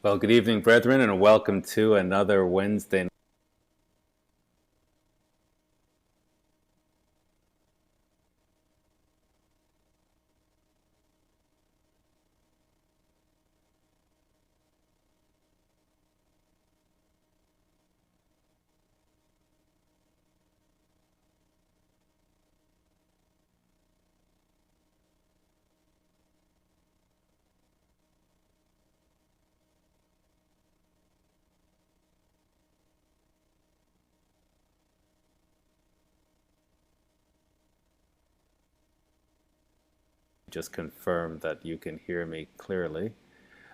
Well, good evening, brethren, and welcome to another Wednesday. Just confirm that you can hear me clearly.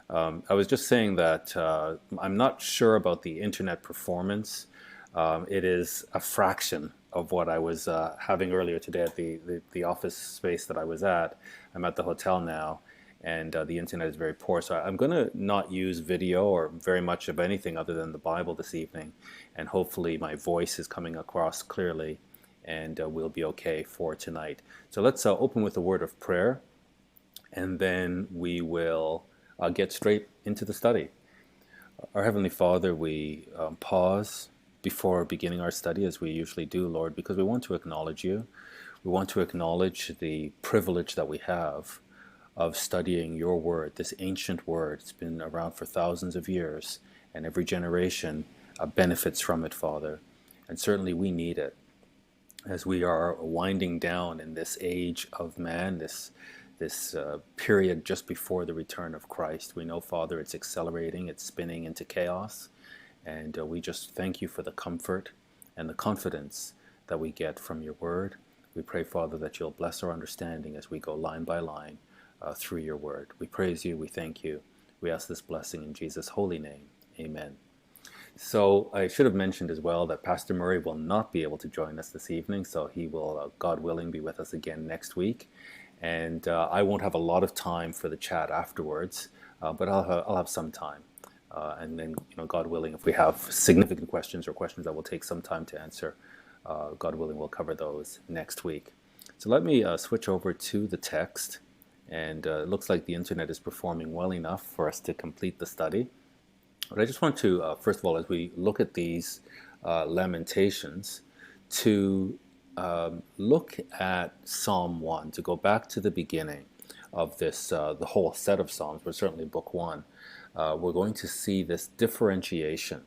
I was just saying that I'm not sure about the internet performance. It is a fraction of what I was having earlier today at the office space that I was at. I'm at the hotel now, and the internet is very poor. So I'm going to not use video or very much of anything other than the Bible this evening, and hopefully my voice is coming across clearly, and we'll be okay for tonight. So let's open with a word of prayer, and then we will get straight into the study. Our Heavenly Father, we pause before beginning our study as we usually do, Lord, because we want to acknowledge you. We want to acknowledge the privilege that we have of studying your word, this ancient word. It's been around for thousands of years, and every generation benefits from it, Father. And certainly we need it as we are winding down in this age of man, this period just before the return of Christ. We know, Father, it's accelerating, it's spinning into chaos, and we just thank you for the comfort and the confidence that we get from your word. We pray, Father, that you'll bless our understanding as we go line by line through your word. We praise you, we thank you. We ask this blessing in Jesus' holy name. Amen. So I should have mentioned as well that Pastor Murray will not be able to join us this evening, so he will, God willing, be with us again next week. And I won't have a lot of time for the chat afterwards, but I'll have some time. And then, God willing, if we have significant questions or questions that will take some time to answer, God willing, we'll cover those next week. So let me switch over to the text. And it looks like the internet is performing well enough for us to complete the study. But I just want to, first of all, as we look at these Lamentations, to look at Psalm 1, to go back to the beginning of this, the whole set of Psalms, but certainly Book 1. We're going to see this differentiation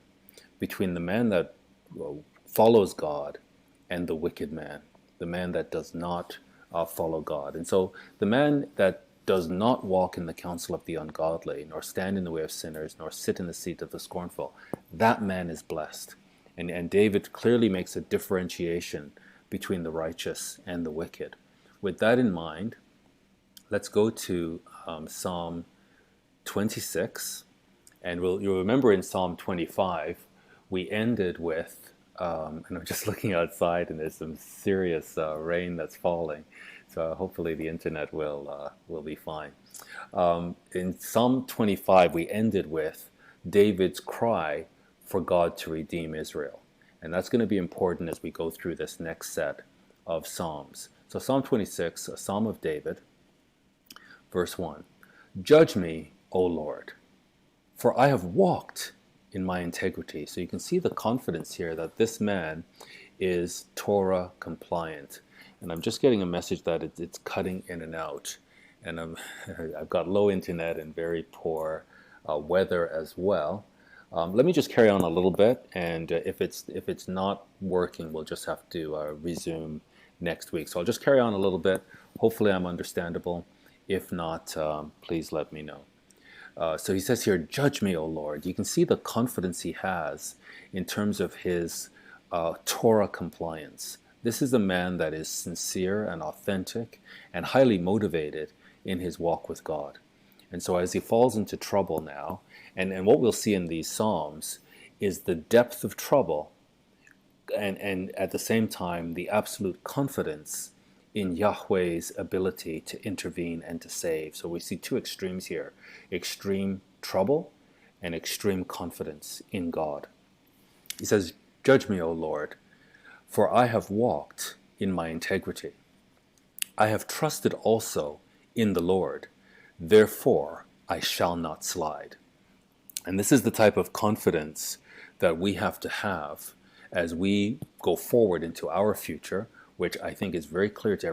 between the man that follows God and the wicked man, the man that does not follow God. And so the man that does not walk in the counsel of the ungodly, nor stand in the way of sinners, nor sit in the seat of the scornful, that man is blessed. And David clearly makes a differentiation between the righteous and the wicked. With that in mind, let's go to Psalm 26. And you'll remember in Psalm 25, we ended with, and I'm just looking outside and there's some serious rain that's falling. So hopefully the internet will be fine. In Psalm 25, we ended with David's cry for God to redeem Israel. And that's going to be important as we go through this next set of Psalms. So Psalm 26, a Psalm of David, verse 1. Judge me, O Lord, for I have walked in my integrity. So you can see the confidence here that this man is Torah compliant. And I'm just getting a message that it's cutting in and out. And I've got low internet and very poor weather as well. Let me just carry on a little bit, and if it's not working, we'll just have to resume next week. So I'll just carry on a little bit. Hopefully I'm understandable. If not, please let me know. So he says here, judge me, O Lord. You can see the confidence he has in terms of his Torah compliance. This is a man that is sincere and authentic and highly motivated in his walk with God. And so as he falls into trouble now, and what we'll see in these Psalms is the depth of trouble and at the same time the absolute confidence in Yahweh's ability to intervene and to save. So we see two extremes here, extreme trouble and extreme confidence in God. He says, judge me, O Lord, for I have walked in my integrity. I have trusted also in the Lord. Therefore, I shall not slide. And this is the type of confidence that we have to have as we go forward into our future, which I think is very clear to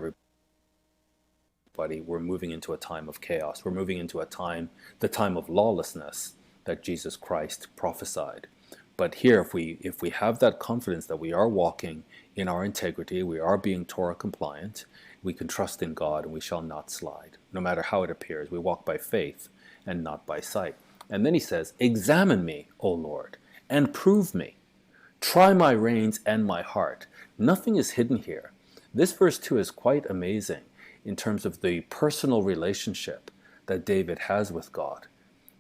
everybody. We're moving into a time of chaos. We're moving into a time, the time of lawlessness that Jesus Christ prophesied. But here, if we have that confidence that we are walking in our integrity, we are being Torah compliant, we can trust in God and we shall not slide, no matter how it appears. We walk by faith and not by sight. And then he says, examine me, O Lord, and prove me. Try my reins and my heart. Nothing is hidden here. This verse 2 is quite amazing in terms of the personal relationship that David has with God.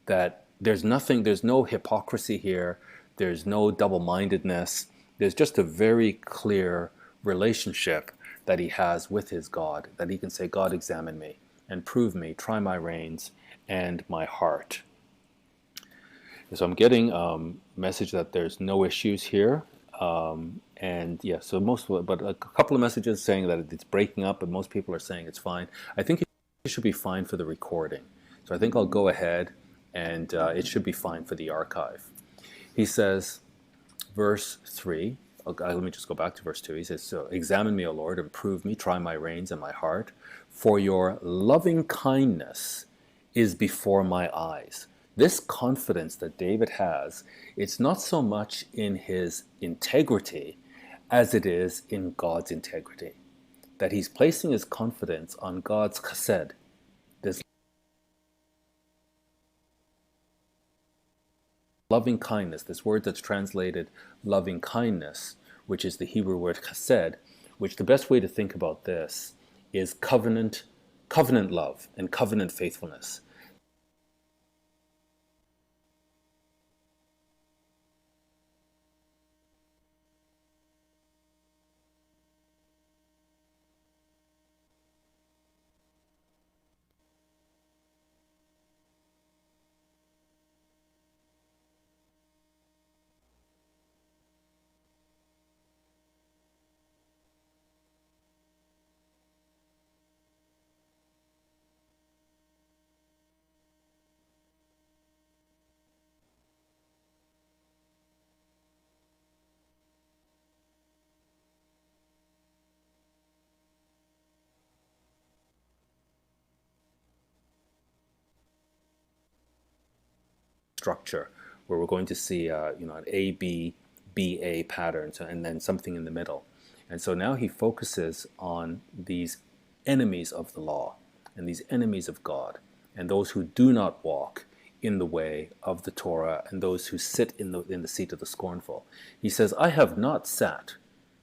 That there's no hypocrisy here, there's no double-mindedness, there's just a very clear relationship that he has with his God, that he can say, God, examine me and prove me, try my reins and my heart. So I'm getting a message that there's no issues here. And yeah, so but a couple of messages saying that it's breaking up, but most people are saying it's fine. I think it should be fine for the recording. So I think I'll go ahead and it should be fine for the archive. He says, verse 3, let me just go back to verse 2. He says, so examine me, O Lord, and prove me, try my reins and my heart, for your loving kindness is before my eyes. This confidence that David has, it's not so much in his integrity as it is in God's integrity. That he's placing his confidence on God's chesed, this loving kindness, this word that's translated loving kindness, which is the Hebrew word chesed, which the best way to think about this is covenant love and covenant faithfulness. Structure where we're going to see an A, B, B, A pattern, and then something in the middle. And so now he focuses on these enemies of the law and these enemies of God and those who do not walk in the way of the Torah and those who sit in the seat of the scornful. He says, I have not sat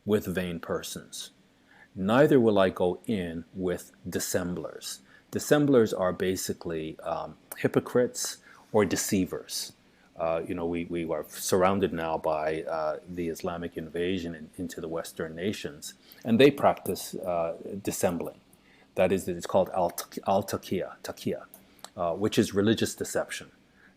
with vain persons, neither will I go in with dissemblers. Dissemblers are basically hypocrites or deceivers. We are surrounded now by the Islamic invasion into the Western nations, and they practice dissembling. That is, it's called taqiyya, which is religious deception.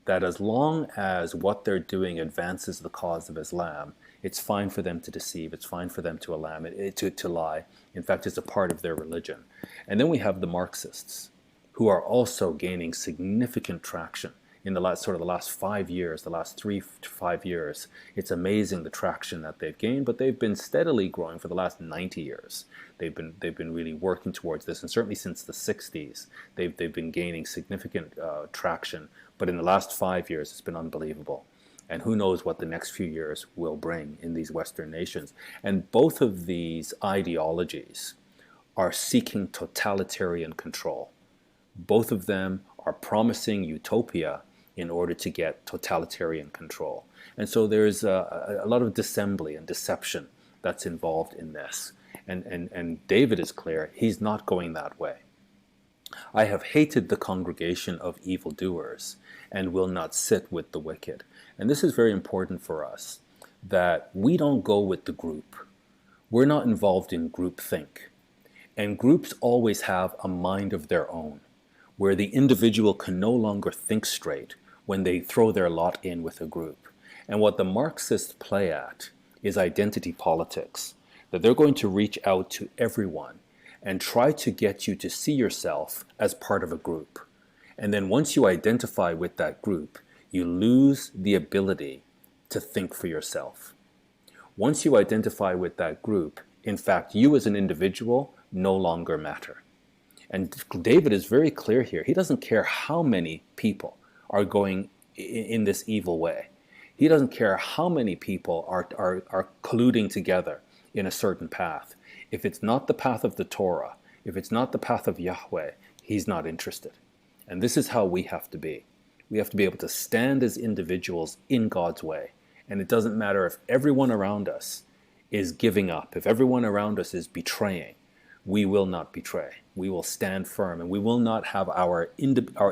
That as long as what they're doing advances the cause of Islam, it's fine for them to deceive, it's fine for them to lie. In fact, it's a part of their religion. And then we have the Marxists, who are also gaining significant traction in the last 5 years, the last 3 to 5 years. It's amazing the traction that they've gained, but they've been steadily growing for the last 90 years. They've been really working towards this, and certainly since the 60s, they've been gaining significant traction. But in the last 5 years, it's been unbelievable. And who knows what the next few years will bring in these Western nations. And both of these ideologies are seeking totalitarian control. Both of them are promising utopia in order to get totalitarian control. And so there's a lot of dissembly and deception that's involved in this. And David is clear, he's not going that way. I have hated the congregation of evildoers and will not sit with the wicked. And this is very important for us, that we don't go with the group. We're not involved in groupthink. And groups always have a mind of their own, where the individual can no longer think straight when they throw their lot in with a group. And what the Marxists play at is identity politics, that they're going to reach out to everyone and try to get you to see yourself as part of a group. And then once you identify with that group, you lose the ability to think for yourself. Once you identify with that group, in fact, you as an individual no longer matter. And David is very clear here. He doesn't care how many people are going in this evil way. He doesn't care how many people are colluding together in a certain path. If it's not the path of the Torah, if it's not the path of Yahweh, he's not interested. And this is how we have to be. We have to be able to stand as individuals in God's way. And it doesn't matter if everyone around us is giving up, if everyone around us is betraying, we will not betray. We will stand firm, and we will not have our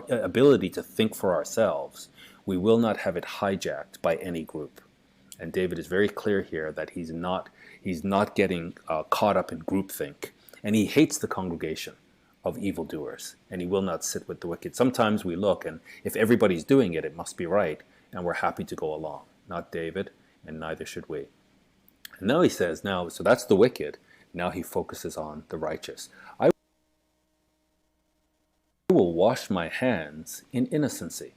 ability to think for ourselves. We will not have it hijacked by any group. And David is very clear here that he's not getting caught up in groupthink, and he hates the congregation of evildoers, and he will not sit with the wicked. Sometimes we look, and if everybody's doing it, it must be right, and we're happy to go along. Not David, and neither should we. And now he says, so that's the wicked. Now he focuses on the righteous. I will wash my hands in innocency.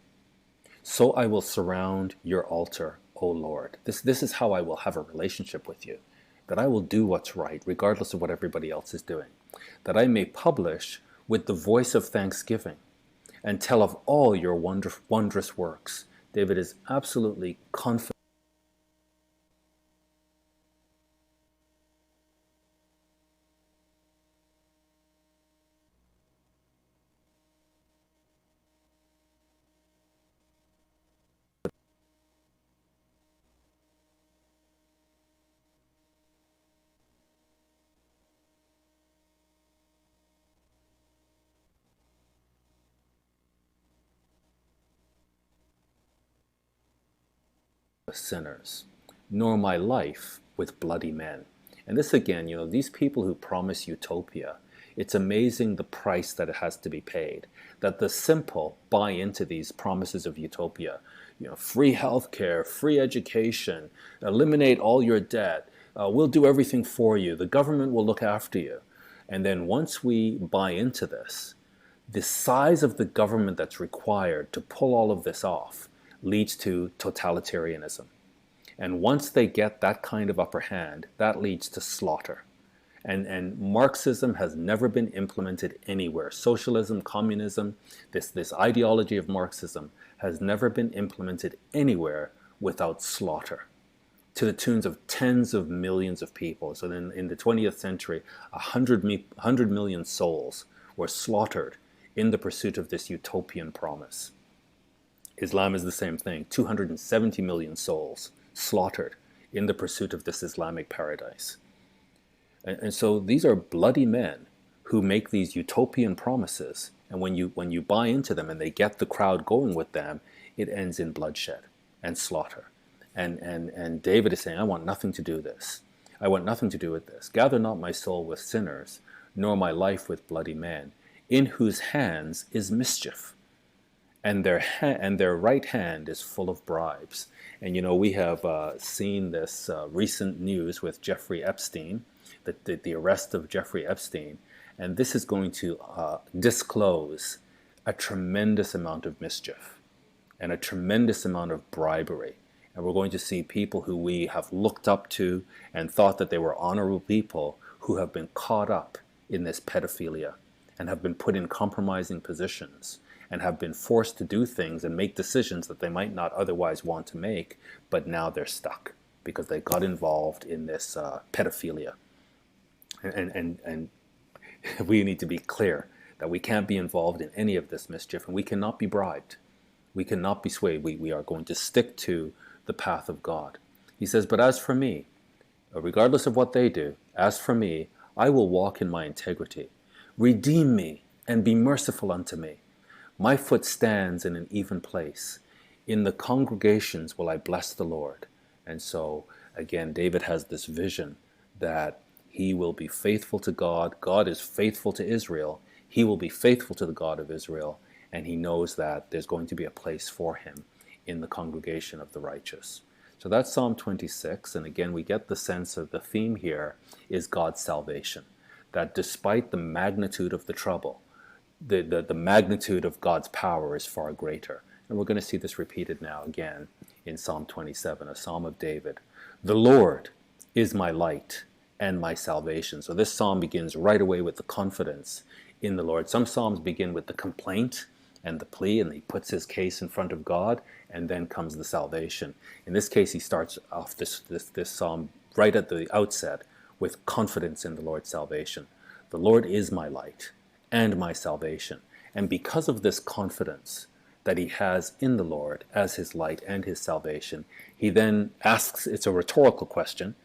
So I will surround your altar, O Lord. This is how I will have a relationship with you. That I will do what's right, regardless of what everybody else is doing. That I may publish with the voice of thanksgiving and tell of all your wondrous works. David is absolutely confident. Sinners, nor my life with bloody men. And this again, these people who promise utopia, it's amazing the price that it has to be paid. That the simple buy into these promises of utopia. Free healthcare, free education, eliminate all your debt, we'll do everything for you, the government will look after you. And then once we buy into this, the size of the government that's required to pull all of this off leads to totalitarianism. And once they get that kind of upper hand, that leads to slaughter. And Marxism has never been implemented anywhere. Socialism, communism, this ideology of Marxism has never been implemented anywhere without slaughter, to the tunes of tens of millions of people. So then in the 20th century, 100 million souls were slaughtered in the pursuit of this utopian promise. Islam is the same thing. 270 million souls slaughtered in the pursuit of this Islamic paradise. And so these are bloody men who make these utopian promises. And when you buy into them and they get the crowd going with them, it ends in bloodshed and slaughter. And David is saying, I want nothing to do with this. I want nothing to do with this. Gather not my soul with sinners, nor my life with bloody men, in whose hands is mischief. And their right hand is full of bribes. And we have seen this recent news with Jeffrey Epstein, the arrest of Jeffrey Epstein. And this is going to disclose a tremendous amount of mischief and a tremendous amount of bribery. And we're going to see people who we have looked up to and thought that they were honorable people who have been caught up in this pedophilia and have been put in compromising positions and have been forced to do things and make decisions that they might not otherwise want to make, but now they're stuck because they got involved in this pedophilia. And we need to be clear that we can't be involved in any of this mischief, and we cannot be bribed. We cannot be swayed. We are going to stick to the path of God. He says, but as for me, regardless of what they do, as for me, I will walk in my integrity. Redeem me and be merciful unto me. My foot stands in an even place. In the congregations will I bless the Lord. And so, again, David has this vision that he will be faithful to God. God is faithful to Israel. He will be faithful to the God of Israel. And he knows that there's going to be a place for him in the congregation of the righteous. So that's Psalm 26. And again, we get the sense of the theme here is God's salvation. That despite the magnitude of the trouble, the magnitude of God's power is far greater. And we're going to see this repeated now again in Psalm 27, a psalm of David. The Lord is my light and my salvation. So this psalm begins right away with the confidence in the Lord. Some psalms begin with the complaint and the plea, and he puts his case in front of God, and then comes the salvation. In this case, he starts off this psalm right at the outset with confidence in the Lord's salvation. The Lord is my light and my salvation. And because of this confidence that he has in the Lord as his light and his salvation, he then asks, it's a rhetorical question,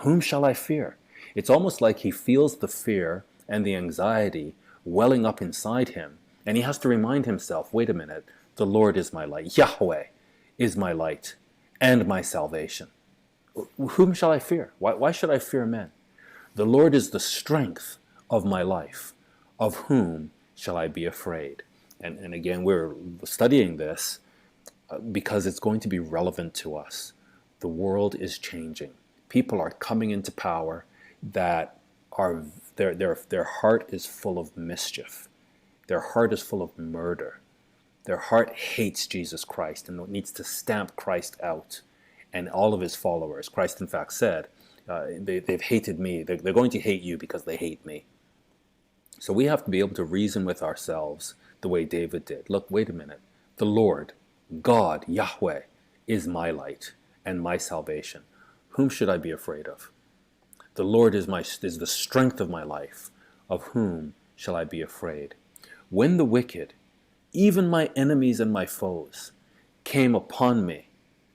whom shall I fear? It's almost like he feels the fear and the anxiety welling up inside him, and he has to remind himself, wait a minute, the Lord is my light. Yahweh is my light and my salvation. Whom shall I fear? Why should I fear men? The Lord is the strength of my life. Of whom shall I be afraid? And again, we're studying this because it's going to be relevant to us. The world is changing. People are coming into power that are their heart is full of mischief. Their heart is full of murder. Their heart hates Jesus Christ and needs to stamp Christ out and all of his followers. Christ, in fact, said, they've hated me. They're going to hate you because they hate me. So we have to be able to reason with ourselves the way David did. Look, wait a minute. The Lord, God, Yahweh, is my light and my salvation. Whom should I be afraid of? The Lord is the strength of my life. Of whom shall I be afraid? When the wicked, even my enemies and my foes, came upon me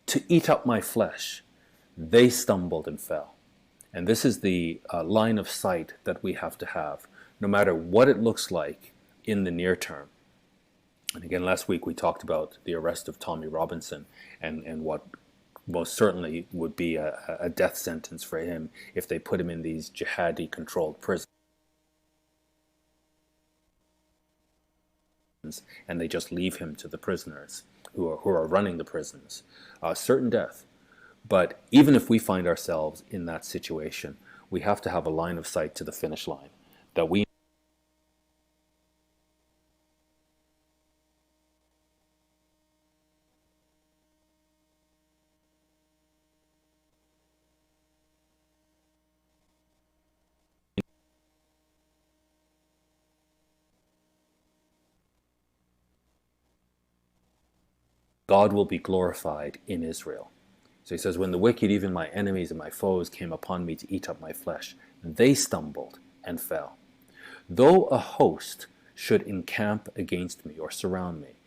to eat up my flesh, they stumbled and fell. And this is the line of sight that we have to have, no matter what it looks like in the near term. And again, last week we talked about the arrest of Tommy Robinson and what most certainly would be a death sentence for him if they put him in these jihadi-controlled prisons and they just leave him to the prisoners who are running the prisons. Certain death. But even if we find ourselves in that situation, we have to have a line of sight to the finish line, that we God will be glorified in Israel. So he says, when the wicked, even my enemies and my foes, came upon me to eat up my flesh, they stumbled and fell. Though a host should encamp against me or surround me,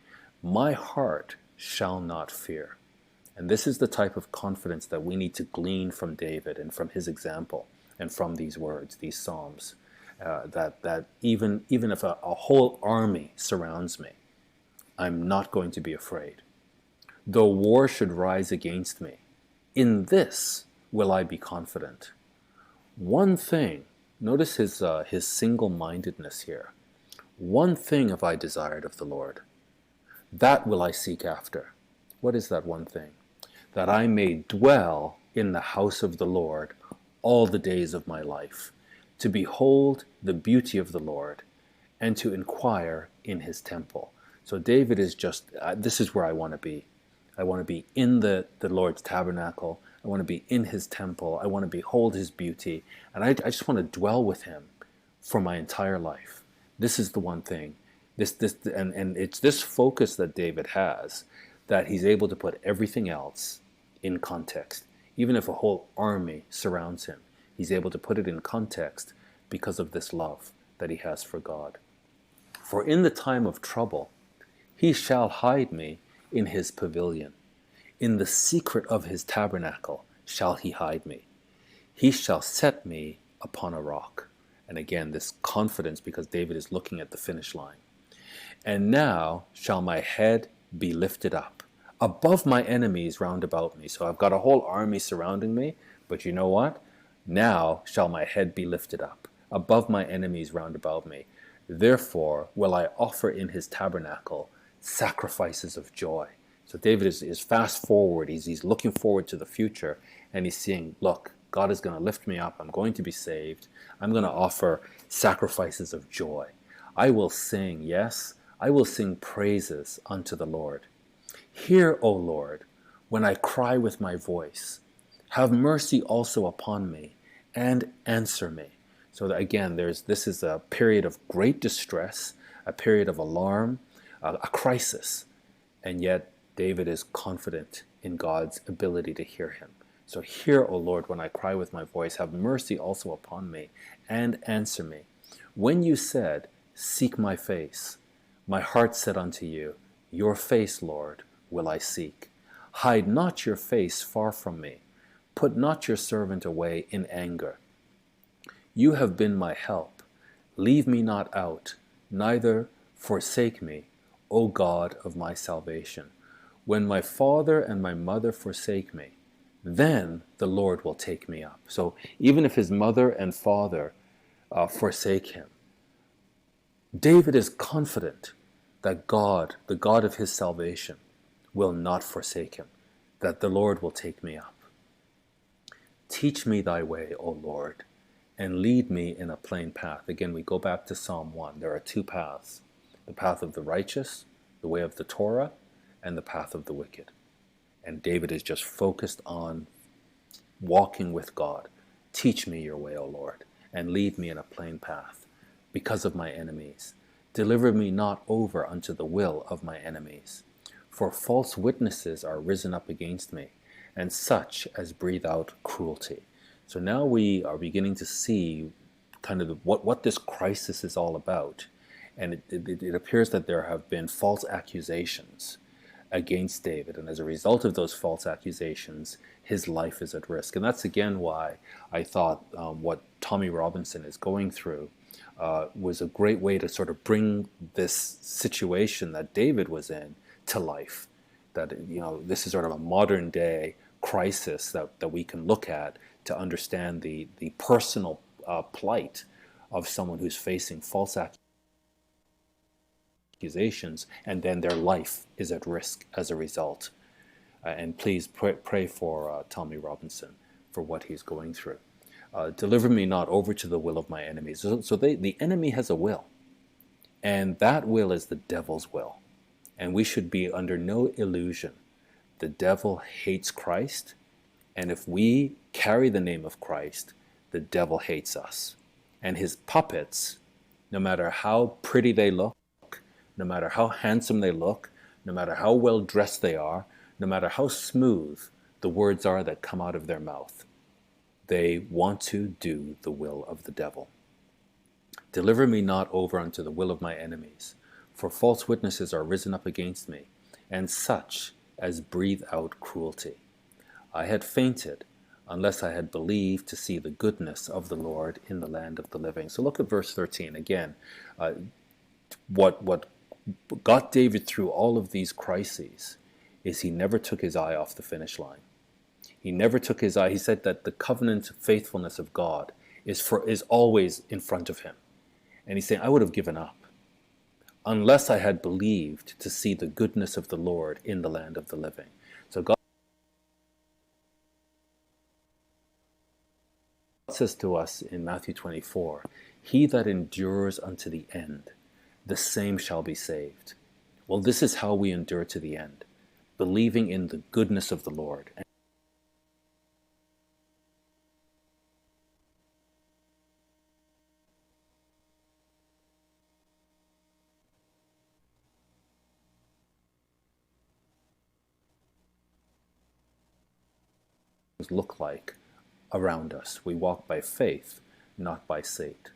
my heart shall not fear. And this is the type of confidence that we need to glean from David and from his example and from these words, these psalms, that even if a whole army surrounds me, I'm not going to be afraid. Though war should rise against me, in this will I be confident. One thing, notice his single-mindedness here. One thing have I desired of the Lord, that will I seek after. What is that one thing? That I may dwell in the house of the Lord all the days of my life, to behold the beauty of the Lord, and to inquire in his temple. So David is just, this is where I want to be. I want to be in the Lord's tabernacle. I want to be in his temple. I want to behold his beauty. And I just want to dwell with him for my entire life. This is the one thing. And it's this focus that David has, that he's able to put everything else in context. Even if a whole army surrounds him, he's able to put it in context because of this love that he has for God. For in the time of trouble, he shall hide me in his pavilion. In the secret of his tabernacle shall he hide me. He shall set me upon a rock. And again, this confidence, because David is looking at the finish line. And now shall my head be lifted up above my enemies round about me. So I've got a whole army surrounding me, but you know what? Now shall my head be lifted up above my enemies round about me. Therefore will I offer in his tabernacle sacrifices of joy. So David is fast forward. He's looking forward to the future, and he's seeing, look, God is going to lift me up. I'm going to be saved. I'm going to offer sacrifices of joy. I will sing, yes, I will sing praises unto the Lord. Hear, O Lord, when I cry with my voice. Have mercy also upon me, and answer me. So that again, this is a period of great distress, a period of alarm, a crisis, and yet David is confident in God's ability to hear him. So hear, O Lord, when I cry with my voice. Have mercy also upon me, and answer me. When you said, seek my face, my heart said unto you, your face, Lord, will I seek. Hide not your face far from me. Put not your servant away in anger. You have been my help. Leave me not out, neither forsake me, O God of my salvation. When my father and my mother forsake me, then the Lord will take me up. So even if his mother and father forsake him, David is confident that God, the God of his salvation, will not forsake him, that the Lord will take me up. Teach me thy way, O Lord, and lead me in a plain path. Again, we go back to Psalm 1. There are two paths, the path of the righteous, the way of the Torah, and the path of the wicked. And David is just focused on walking with God. Teach me your way, O Lord, and lead me in a plain path because of my enemies. Deliver me not over unto the will of my enemies. For false witnesses are risen up against me, and such as breathe out cruelty. So now we are beginning to see kind of what this crisis is all about. And it appears that there have been false accusations against David. And as a result of those false accusations, his life is at risk. And that's again why I thought what Tommy Robinson is going through was a great way to sort of bring this situation that David was in to life. That, you know, this is sort of a modern day crisis that we can look at to understand the personal plight of someone who's facing false accusations, and then their life is at risk as a result. And please pray for Tommy Robinson for what he's going through. Deliver me not over to the will of my enemies. So the enemy has a will, and that will is the devil's will. And we should be under no illusion. The devil hates Christ, and if we carry the name of Christ, the devil hates us. And his puppets, no matter how pretty they look, no matter how handsome they look, no matter how well dressed they are, no matter how smooth the words are that come out of their mouth, they want to do the will of the devil. Deliver me not over unto the will of my enemies, for false witnesses are risen up against me, and such as breathe out cruelty. I had fainted, unless I had believed to see the goodness of the Lord in the land of the living. So look at verse 13 again. What got David through all of these crises is he never took his eye off the finish line. He never took his eye. He said that the covenant faithfulness of God is always in front of him. And he's saying, I would have given up unless I had believed to see the goodness of the Lord in the land of the living. So God says to us in Matthew 24, he that endures unto the end, the same shall be saved. Well, this is how we endure to the end, believing in the goodness of the Lord. Look like around us. We walk by faith, not by sight.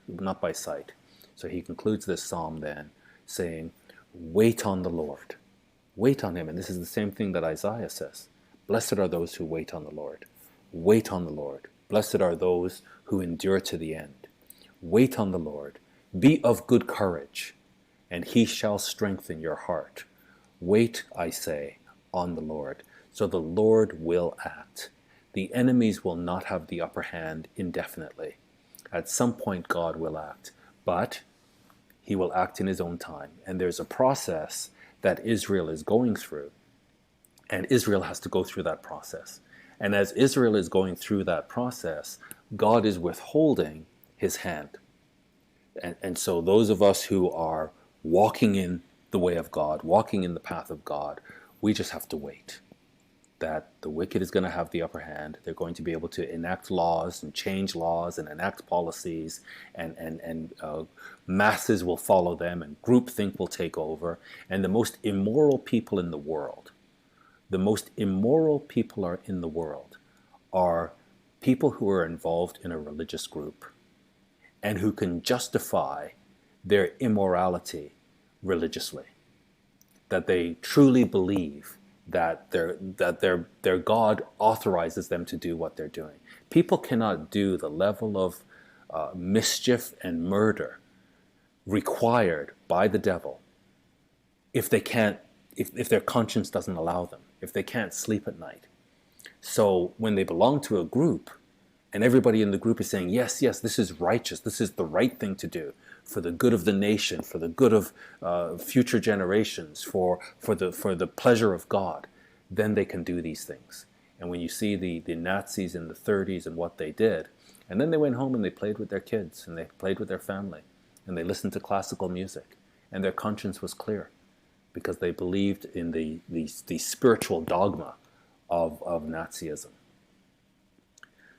So he concludes this psalm then saying, wait on the Lord. Wait on him. And this is the same thing that Isaiah says. Blessed are those who wait on the Lord. Wait on the Lord. Blessed are those who endure to the end. Wait on the Lord. Be of good courage, and he shall strengthen your heart. Wait, I say, on the Lord. So the Lord will act. The enemies will not have the upper hand indefinitely. At some point, God will act, but he will act in his own time. And there's a process that Israel is going through, and Israel has to go through that process. And as Israel is going through that process, God is withholding his hand. And so those of us who are walking in the way of God, walking in the path of God, We just have to wait. That the wicked is going to have the upper hand. They're going to be able to enact laws and change laws and enact policies, and masses will follow them, and groupthink will take over. And the most immoral people in the world, are people who are involved in a religious group and who can justify their immorality religiously. That they truly believe that their God authorizes them to do what they're doing. People cannot do the level of mischief and murder required by the devil if they can't, if their conscience doesn't allow them, if they can't sleep at night. So when they belong to a group, and everybody in the group is saying, yes, yes, this is righteous, this is the right thing to do, for the good of the nation, for the good of future generations, for the pleasure of God, then they can do these things. And when you see the Nazis in the 30s and what they did, and then they went home and they played with their kids, and they played with their family, and they listened to classical music, and their conscience was clear, because they believed in the spiritual dogma of Nazism.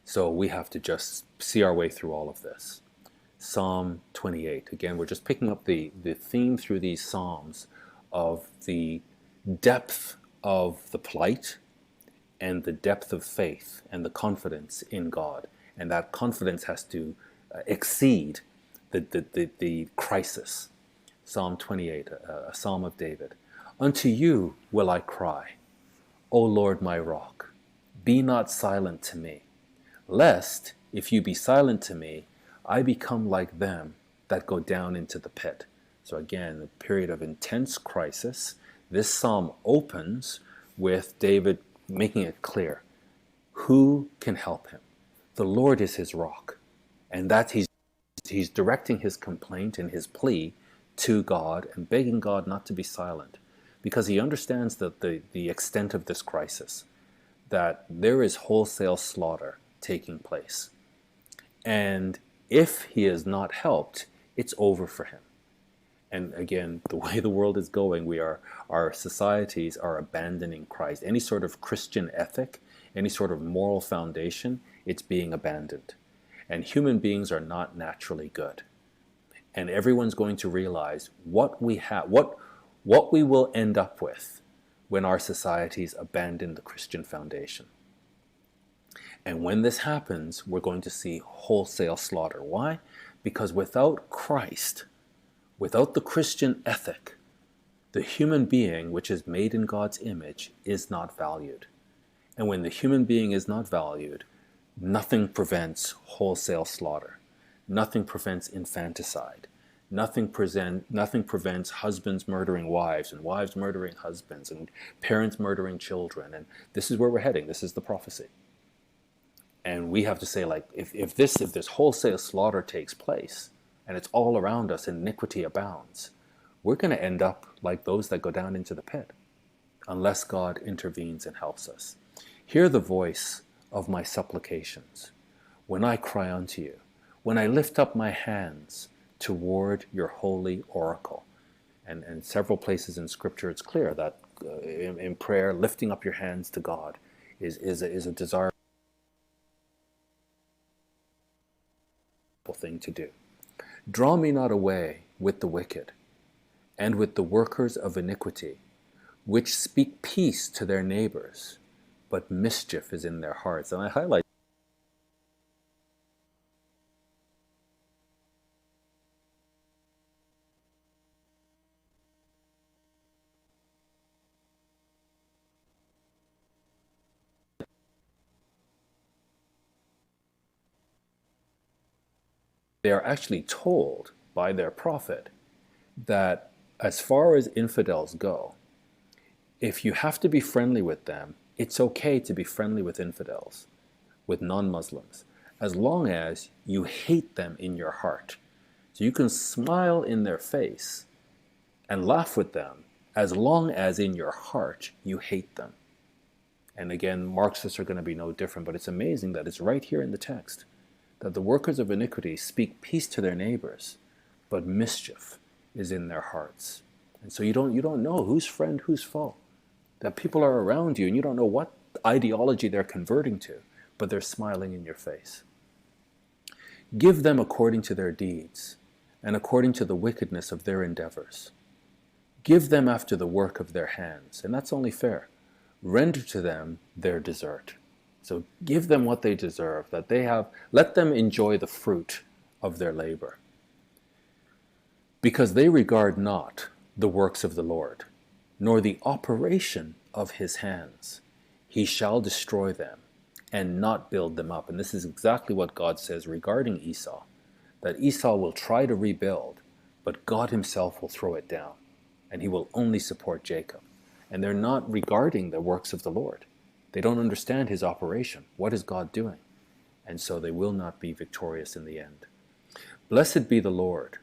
So we have to just see our way through all of this. Psalm 28. Again, we're just picking up the theme through these Psalms of the depth of the plight and the depth of faith and the confidence in God. And that confidence has to exceed the crisis. Psalm 28, a Psalm of David. Unto you will I cry, O Lord my rock. Be not silent to me. Lest, if you be silent to me, I become like them that go down into the pit. So again, a period of intense crisis. This psalm opens with David making it clear who can help him. The Lord is his rock. And that he's directing his complaint and his plea to God and begging God not to be silent, because he understands that the extent of this crisis, that there is wholesale slaughter taking place. And if he is not helped, it's over for him. And again, the way the world is going, our societies are abandoning Christ. Any sort of Christian ethic, any sort of moral foundation, it's being abandoned. And human beings are not naturally good. And everyone's going to realize what we have, what we will end up with when our societies abandon the Christian foundation. And when this happens, we're going to see wholesale slaughter. Why? Because without Christ, without the Christian ethic, the human being, which is made in God's image, is not valued. And when the human being is not valued, nothing prevents wholesale slaughter. Nothing prevents infanticide. Nothing prevents husbands murdering wives and wives murdering husbands and parents murdering children. And this is where we're heading. This is the prophecy. And we have to say, like, if this wholesale slaughter takes place and it's all around us and iniquity abounds, we're going to end up like those that go down into the pit unless God intervenes and helps us. Hear the voice of my supplications when I cry unto you, when I lift up my hands toward your holy oracle. And several places in Scripture it's clear that in prayer, lifting up your hands to God is a desirable thing to do. Draw me not away with the wicked and with the workers of iniquity, which speak peace to their neighbors, but mischief is in their hearts. And I highlight they are actually told by their prophet that as far as infidels go, if you have to be friendly with them, it's okay to be friendly with infidels, with non-Muslims, as long as you hate them in your heart. So you can smile in their face and laugh with them as long as in your heart you hate them. And again, Marxists are going to be no different, but it's amazing that it's right here in the text that the workers of iniquity speak peace to their neighbors, but mischief is in their hearts. And so you don't know who's friend, who's foe. that people are around you and you don't know what ideology they're converting to, but they're smiling in your face. Give them according to their deeds and according to the wickedness of their endeavors. Give them after the work of their hands, and that's only fair. Render to them their desert. So give them what they deserve, that they have. Let them enjoy the fruit of their labor. Because they regard not the works of the Lord, nor the operation of his hands. He shall destroy them and not build them up. And this is exactly what God says regarding Esau, that Esau will try to rebuild, but God himself will throw it down, and he will only support Jacob. And they're not regarding the works of the Lord. They don't understand his operation. What is God doing? And so they will not be victorious in the end. Blessed be the Lord,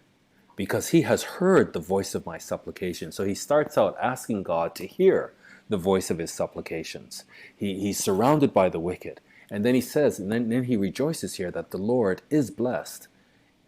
because he has heard the voice of my supplication. So he starts out asking God to hear the voice of his supplications. He's surrounded by the wicked. And then he says, and then he rejoices here that the Lord is blessed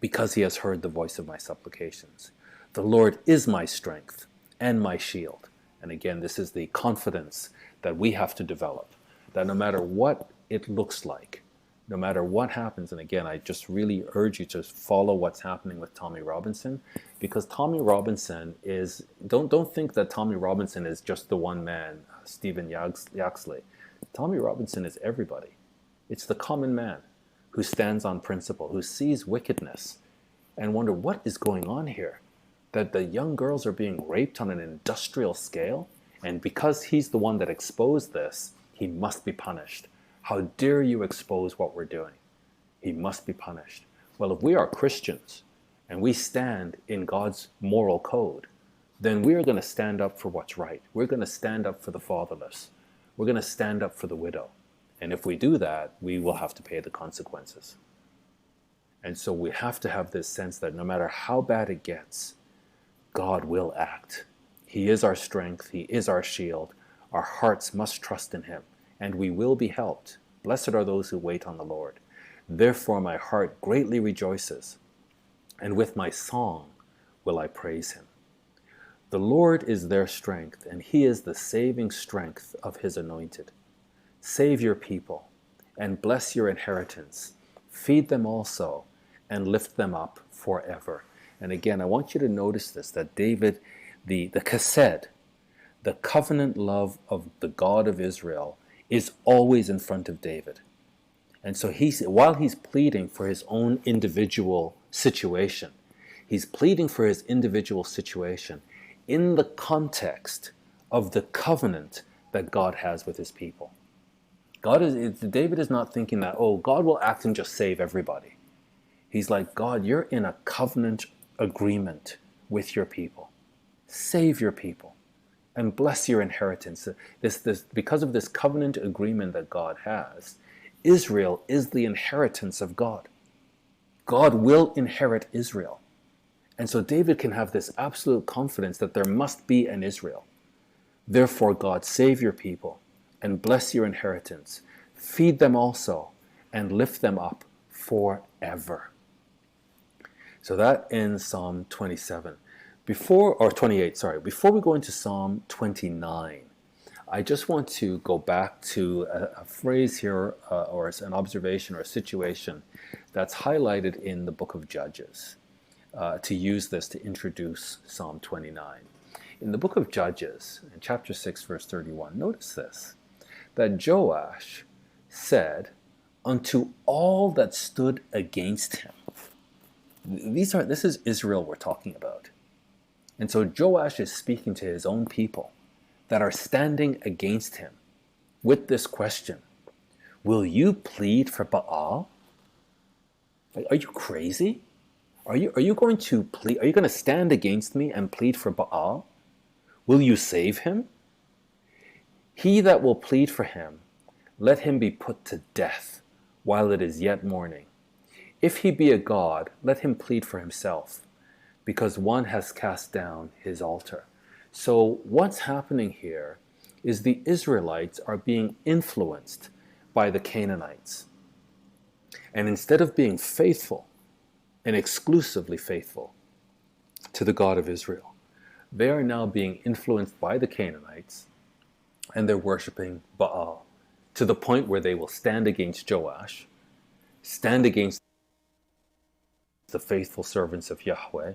because he has heard the voice of my supplications. The Lord is my strength and my shield. And again, this is the confidence that we have to develop, that no matter what it looks like, no matter what happens, and again, I just really urge you to follow what's happening with Tommy Robinson, because Tommy Robinson is, don't think that Tommy Robinson is just the one man, Stephen Yaxley. Tommy Robinson is everybody. It's the common man who stands on principle, who sees wickedness and wonder what is going on here, that the young girls are being raped on an industrial scale, and because he's the one that exposed this, he must be punished. How dare you expose what we're doing? He must be punished. Well, if we are Christians and we stand in God's moral code, then we are going to stand up for what's right. We're going to stand up for the fatherless. We're going to stand up for the widow. And if we do that, we will have to pay the consequences. And so we have to have this sense that no matter how bad it gets, God will act. He is our strength. He is our shield. Our hearts must trust in him, and we will be helped. Blessed are those who wait on the Lord. Therefore my heart greatly rejoices, and with my song will I praise him. The Lord is their strength, and he is the saving strength of his anointed. Save your people, and bless your inheritance. Feed them also, and lift them up forever. And again, I want you to notice this, that David, the chesed, the covenant love of the God of Israel, is always in front of David. And so while he's pleading for his own individual situation, he's pleading for his individual situation in the context of the covenant that God has with his people. David is not thinking that, oh, God will act and just save everybody. He's like, God, you're in a covenant agreement with your people. Save your people and bless your inheritance. Because of this covenant agreement that God has, Israel is the inheritance of God. God will inherit Israel. And so David can have this absolute confidence that there must be an Israel. Therefore, God, save your people and bless your inheritance. Feed them also and lift them up forever. So that ends Psalm 27. Before we go into Psalm 29, I just want to go back to a phrase here, or an observation or a situation that's highlighted in the book of Judges, to use this to introduce Psalm 29. In the book of Judges, in chapter 6, verse 31, notice this, that Joash said unto all that stood against him. This is Israel we're talking about. And so Joash is speaking to his own people that are standing against him with this question: will you plead for Baal? Are you crazy? Are you going to plead? Are you going to stand against me and plead for Baal? Will you save him? He that will plead for him, let him be put to death while it is yet morning. If he be a god, let him plead for himself, because one has cast down his altar. So what's happening here is the Israelites are being influenced by the Canaanites. And instead of being faithful and exclusively faithful to the God of Israel, they are now being influenced by the Canaanites, and they're worshiping Baal to the point where they will stand against Joash, stand against the faithful servants of Yahweh,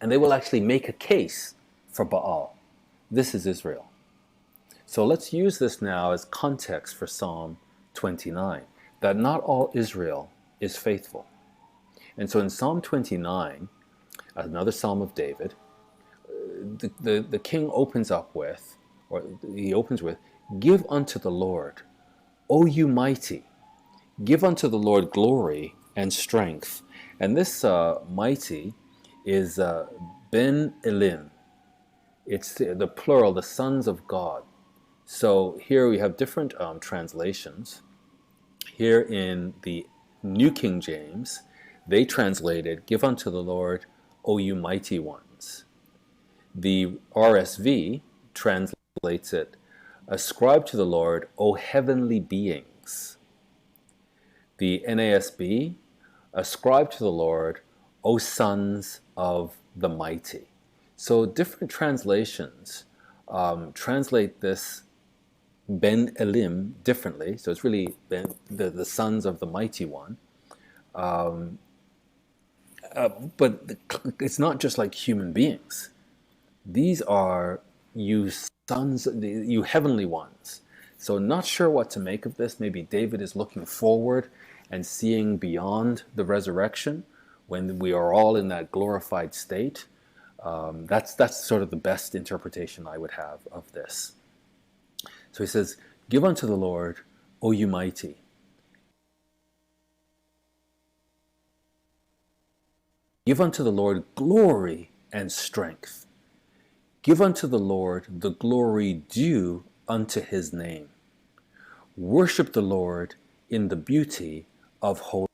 and they will actually make a case for Baal. This is Israel. So let's use this now as context for Psalm 29, that not all Israel is faithful. And so in Psalm 29, another Psalm of David, the king opens up with, or he opens with, "Give unto the Lord, O you mighty, give unto the Lord glory and strength." And this mighty is Ben Elim. It's the plural, the sons of God. So here we have different translations. Here in the New King James, they translated, "Give unto the Lord, O you mighty ones." The RSV translates it, "Ascribe to the Lord, O heavenly beings." The NASB, "Ascribe to the Lord, O sons of the mighty." So different translations translate this Ben Elim differently. So it's really the sons of the mighty one. But it's not just like human beings. These are you sons, you heavenly ones. So not sure what to make of this. Maybe David is looking forward and seeing beyond the resurrection when we are all in that glorified state. That's sort of the best interpretation I would have of this. So he says, "Give unto the Lord, O you mighty." Give unto the Lord glory and strength. Give unto the Lord the glory due unto his name. Worship the Lord in the beauty of holiness.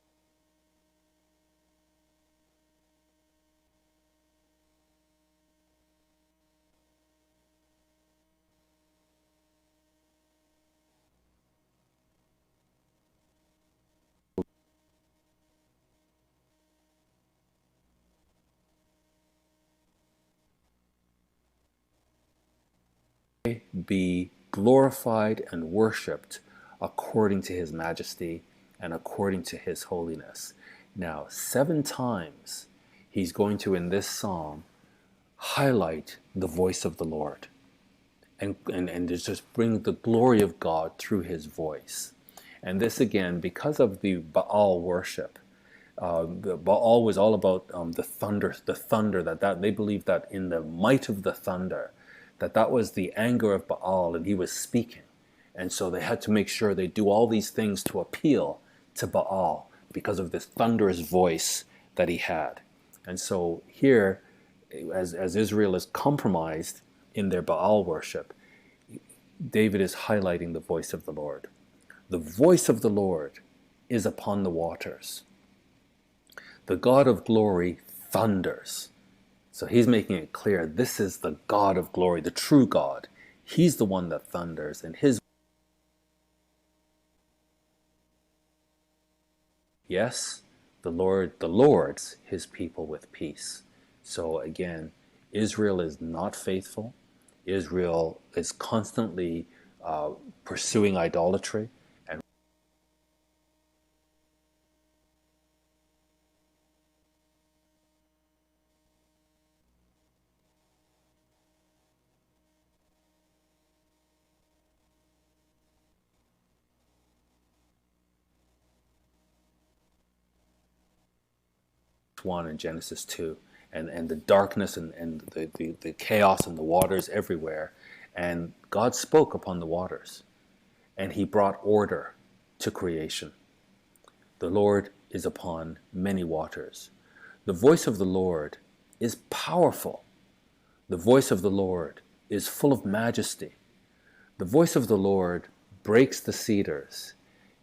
Be glorified and worshipped according to his majesty and according to his holiness. Now, 7 times he's going to, in this psalm, highlight the voice of the Lord and just bring the glory of God through his voice. And this again, because of the Baal worship, the Baal was all about the thunder that they believed that in the might of the thunder, that was the anger of Baal, and he was speaking. And so they had to make sure they do all these things to appeal to Baal because of this thunderous voice that he had. And so here, as Israel is compromised in their Baal worship, David is highlighting the voice of the Lord. The voice of the Lord is upon the waters. The God of glory thunders. So he's making it clear, this is the God of glory, the true God. He's the one that thunders, and his yes, the Lord lords his people with peace. So again, Israel is not faithful. Israel is constantly pursuing idolatry. And one in Genesis 2, and the darkness and the chaos and the waters everywhere. And God spoke upon the waters, and he brought order to creation. The Lord is upon many waters. The voice of the Lord is powerful. The voice of the Lord is full of majesty. The voice of the Lord breaks the cedars.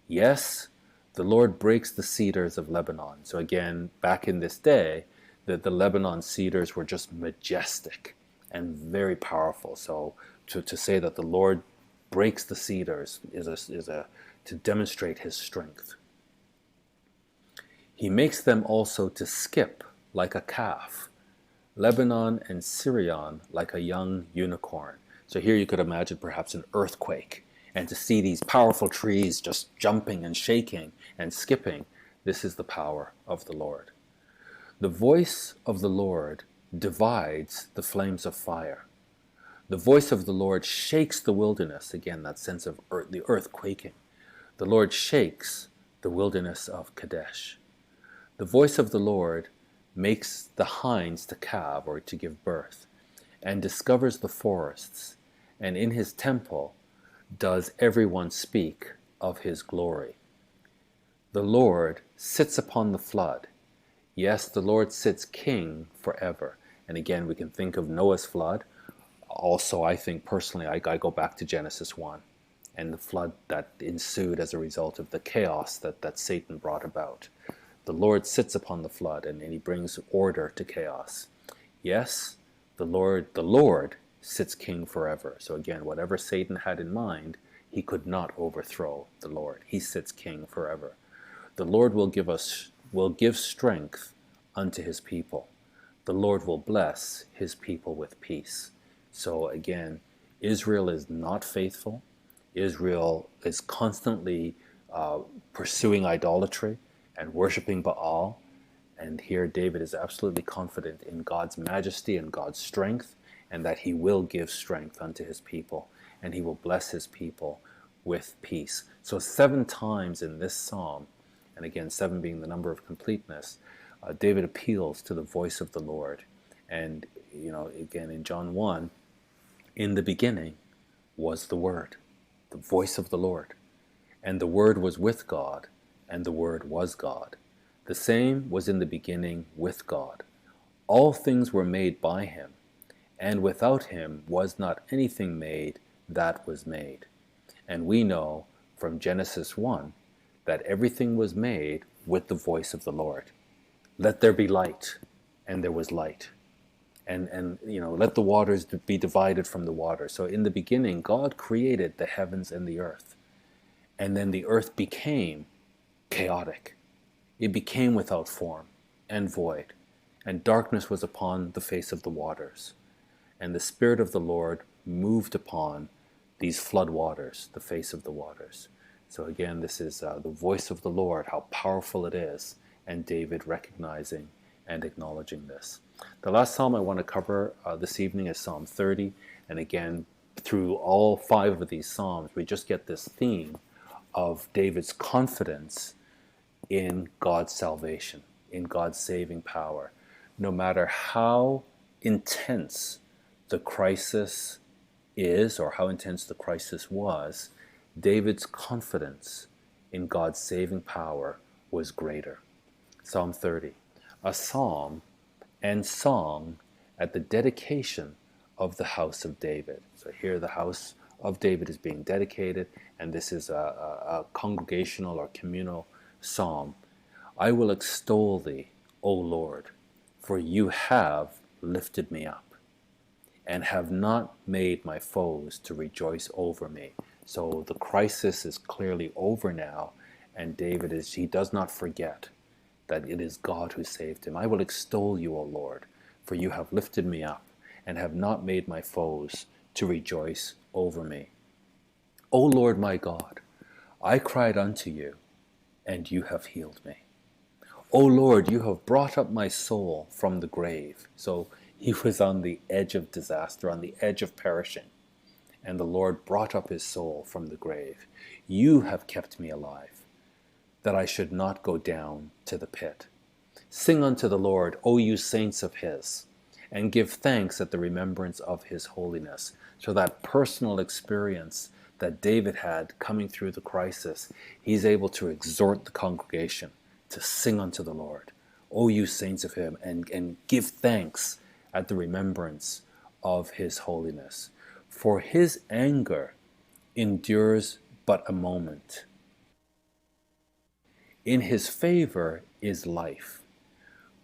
Yes, the Lord breaks the cedars of Lebanon. So again, back in this day, the Lebanon cedars were just majestic and very powerful. So to say that the Lord breaks the cedars is to demonstrate his strength. He makes them also to skip like a calf, Lebanon and Syrian like a young unicorn. So here you could imagine perhaps an earthquake, and to see these powerful trees just jumping and shaking and skipping, this is the power of the Lord. The voice of the Lord divides the flames of fire. The voice of the Lord shakes the wilderness. Again, that sense of the earth quaking. The Lord shakes the wilderness of Kadesh. The voice of the Lord makes the hinds to calve or to give birth, and discovers the forests, and in his temple does everyone speak of his glory. The Lord sits upon the flood. Yes, the Lord sits king forever. And again, we can think of Noah's flood. Also, I think personally, I go back to Genesis 1 and the flood that ensued as a result of the chaos that Satan brought about. The Lord sits upon the flood, and he brings order to chaos. Yes, the Lord sits king forever. So again, whatever Satan had in mind, he could not overthrow the Lord. He sits king forever. The Lord will give strength unto his people. The Lord will bless his people with peace. So again, Israel is not faithful. Israel is constantly pursuing idolatry and worshiping Baal. And here David is absolutely confident in God's majesty and God's strength, and that he will give strength unto his people, and he will bless his people with peace. So 7 times in this psalm, and again 7 being the number of completeness, David appeals to the voice of the Lord. And again in John 1, in the beginning was the Word, the voice of the Lord. And the Word was with God, and the Word was God. The same was in the beginning with God. All things were made by him, and without him was not anything made that was made. And we know from Genesis 1 that everything was made with the voice of the Lord. Let there be light, and there was light. And let the waters be divided from the water. So in the beginning, God created the heavens and the earth. And then the earth became chaotic. It became without form and void, and darkness was upon the face of the waters. And the Spirit of the Lord moved upon these flood waters, the face of the waters. So again, this is the voice of the Lord, how powerful it is, and David recognizing and acknowledging this. The last psalm I want to cover this evening is Psalm 30. And again, through all 5 of these psalms, we just get this theme of David's confidence in God's salvation, in God's saving power. No matter how intense the crisis is, or how intense the crisis was, David's confidence in God's saving power was greater. Psalm 30, a psalm and song at the dedication of the house of David. So here the house of David is being dedicated, and this is a congregational or communal psalm. I will extol thee, O Lord, for you have lifted me up, and have not made my foes to rejoice over me. So the crisis is clearly over now, and David he does not forget that it is God who saved him. I will extol you, O Lord, for you have lifted me up, and have not made my foes to rejoice over me. O Lord my God, I cried unto you, and you have healed me. O Lord, you have brought up my soul from the grave. So he was on the edge of disaster, on the edge of perishing, and the Lord brought up his soul from the grave. You have kept me alive, that I should not go down to the pit. Sing unto the Lord, O you saints of his, and give thanks at the remembrance of his holiness. So that personal experience that David had coming through the crisis, he's able to exhort the congregation to sing unto the Lord, O you saints of him, and give thanks at the remembrance of his holiness. For his anger endures but a moment. In his favor is life.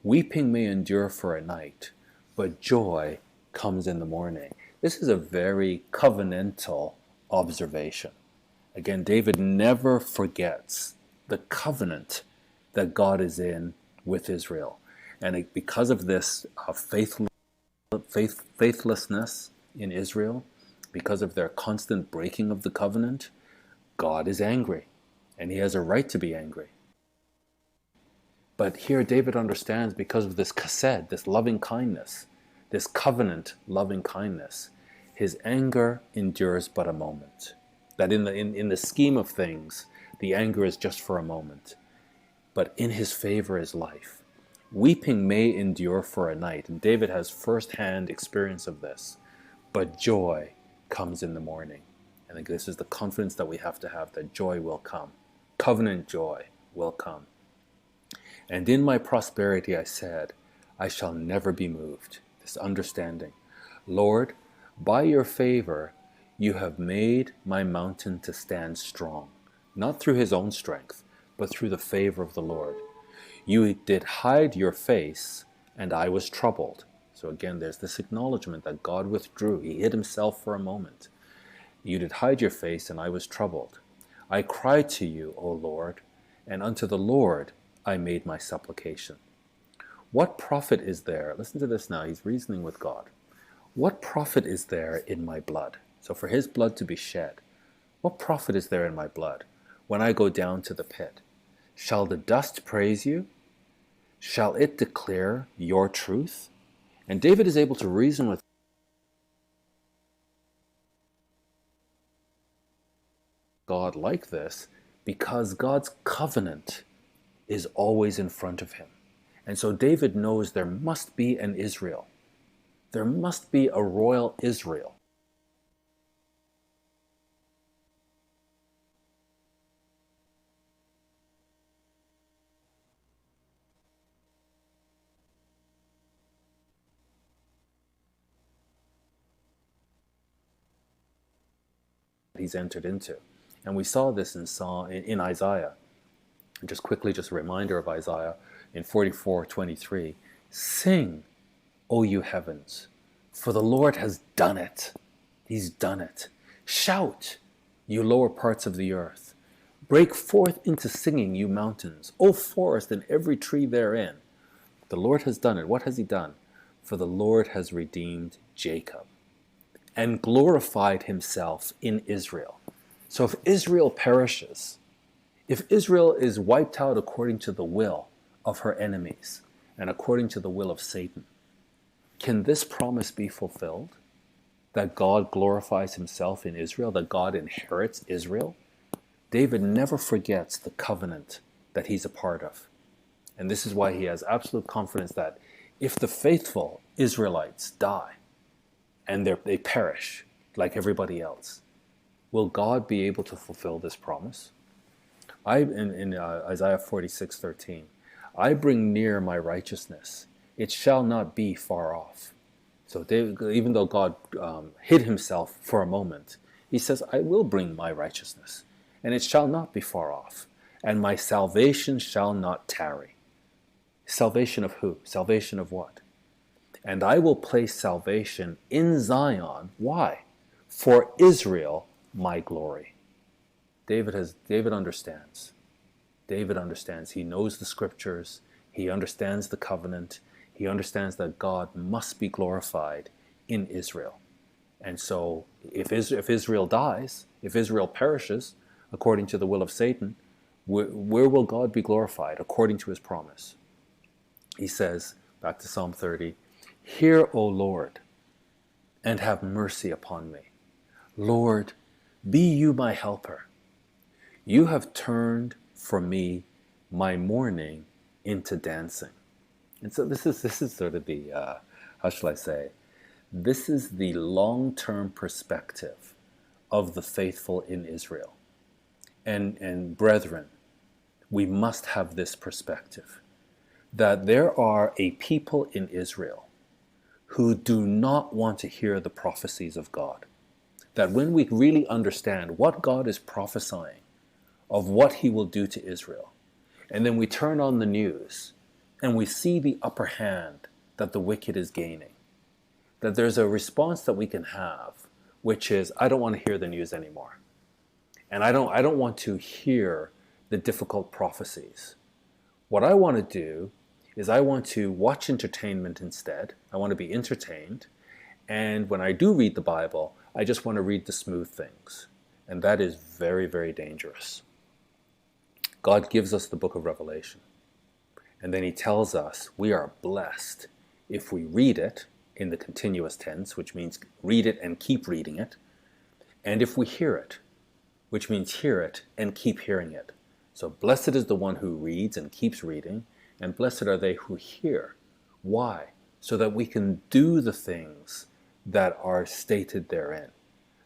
Weeping may endure for a night, but joy comes in the morning. This is a very covenantal observation. Again, David never forgets the covenant that God is in with Israel. And because of this faithlessness in Israel, because of their constant breaking of the covenant, God is angry, and he has a right to be angry. But here David understands, because of this chesed, this loving kindness, this covenant loving kindness, his anger endures but a moment. That in the scheme of things, the anger is just for a moment. But in his favor is life. Weeping may endure for a night, and David has first-hand experience of this, but joy comes in the morning. I think this is the confidence that we have to have, that joy will come. Covenant joy will come. And in my prosperity I said, I shall never be moved. This understanding. Lord, by your favor, you have made my mountain to stand strong, not through his own strength, but through the favor of the Lord. You did hide your face, and I was troubled. So again, there's this acknowledgement that God withdrew. He hid himself for a moment. You did hide your face, and I was troubled. I cried to you, O Lord, and unto the Lord I made my supplication. What profit is there? Listen to this now. He's reasoning with God. What profit is there in my blood? So for his blood to be shed, what profit is there in my blood when I go down to the pit? Shall the dust praise you? Shall it declare your truth? And David is able to reason with God like this because God's covenant is always in front of him. And so David knows there must be an Israel. There must be a royal Israel. He's entered into. And we saw this in Isaiah. Just quickly, just a reminder of Isaiah in 44:23. Sing, O you heavens, for the Lord has done it. He's done it. Shout, you lower parts of the earth. Break forth into singing, you mountains, O forest and every tree therein. The Lord has done it. What has he done? For the Lord has redeemed Jacob and glorified himself in Israel. So if Israel perishes, if Israel is wiped out according to the will of her enemies and according to the will of Satan, can this promise be fulfilled? That God glorifies himself in Israel, that God inherits Israel? David never forgets the covenant that he's a part of. And this is why he has absolute confidence that if the faithful Israelites die and they perish like everybody else, will God be able to fulfill this promise? In Isaiah 46:13, I bring near my righteousness. It shall not be far off. So David, even though God hid himself for a moment, he says, I will bring my righteousness, and it shall not be far off, and my salvation shall not tarry. Salvation of who? Salvation of what? And I will place salvation in Zion. Why? For Israel, my glory. David understands. David understands. He knows the scriptures. He understands the covenant. He understands that God must be glorified in Israel. And so if Israel dies, if Israel perishes according to the will of Satan, where will God be glorified according to his promise? He says, back to Psalm 30, Hear, O Lord, and have mercy upon me. Lord, be you my helper. You have turned for me my mourning into dancing. And so this is sort of the, how shall I say, this is the long-term perspective of the faithful in Israel. And brethren, we must have this perspective, that there are a people in Israel who do not want to hear the prophecies of God. That when we really understand what God is prophesying of what he will do to Israel, and then we turn on the news and we see the upper hand that the wicked is gaining, that there's a response that we can have, which is, I don't want to hear the news anymore. And I don't want to hear the difficult prophecies. What I want to do is I want to watch entertainment instead. I want to be entertained. And when I do read the Bible, I just want to read the smooth things. And that is very, very dangerous. God gives us the book of Revelation. And then he tells us we are blessed if we read it in the continuous tense, which means read it and keep reading it. And if we hear it, which means hear it and keep hearing it. So blessed is the one who reads and keeps reading, and blessed are they who hear. Why? So that we can do the things that are stated therein.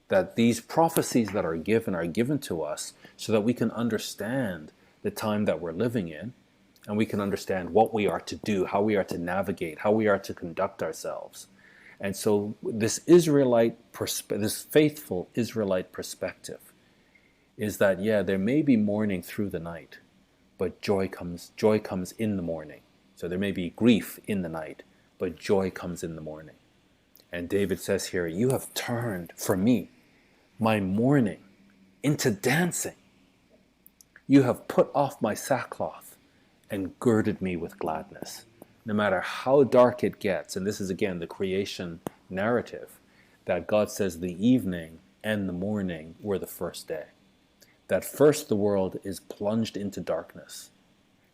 That these prophecies that are given to us so that we can understand the time that we're living in, and we can understand what we are to do, how we are to navigate, how we are to conduct ourselves. And so this this faithful Israelite perspective is that, yeah, there may be mourning through the night, but joy comes in the morning. So there may be grief in the night, but joy comes in the morning. And David says here, you have turned for me my mourning into dancing. You have put off my sackcloth and girded me with gladness. No matter how dark it gets, and this is again the creation narrative, that God says the evening and the morning were the first day. That first the world is plunged into darkness,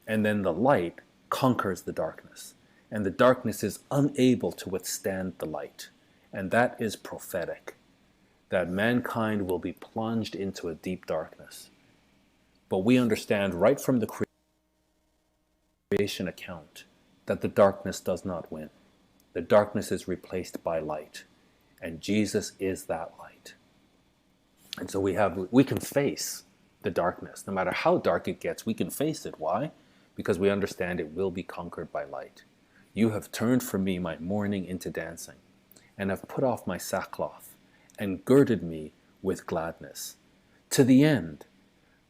and then the light conquers the darkness, and the darkness is unable to withstand the light. And that is prophetic, that mankind will be plunged into a deep darkness. But we understand right from the creation account that the darkness does not win. The darkness is replaced by light, and Jesus is that light. And so we can face the darkness. No matter how dark it gets, we can face it. Why? Because we understand it will be conquered by light. You have turned for me my mourning into dancing, and have put off my sackcloth, and girded me with gladness, to the end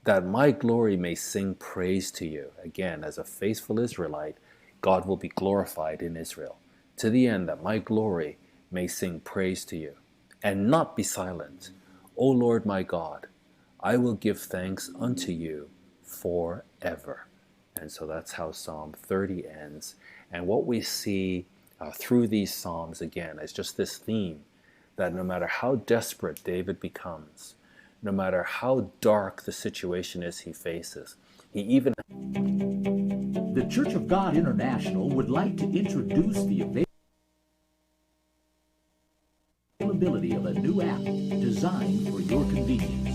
that my glory may sing praise to you. Again, as a faithful Israelite, God will be glorified in Israel, to the end that my glory may sing praise to you, and not be silent. O Lord my God, I will give thanks unto you forever. And so that's how Psalm 30 ends. And what we see through these Psalms, again, is just this theme that no matter how desperate David becomes, no matter how dark the situation is he faces, he even... The Church of God International would like to introduce the availability of a new app designed for your convenience.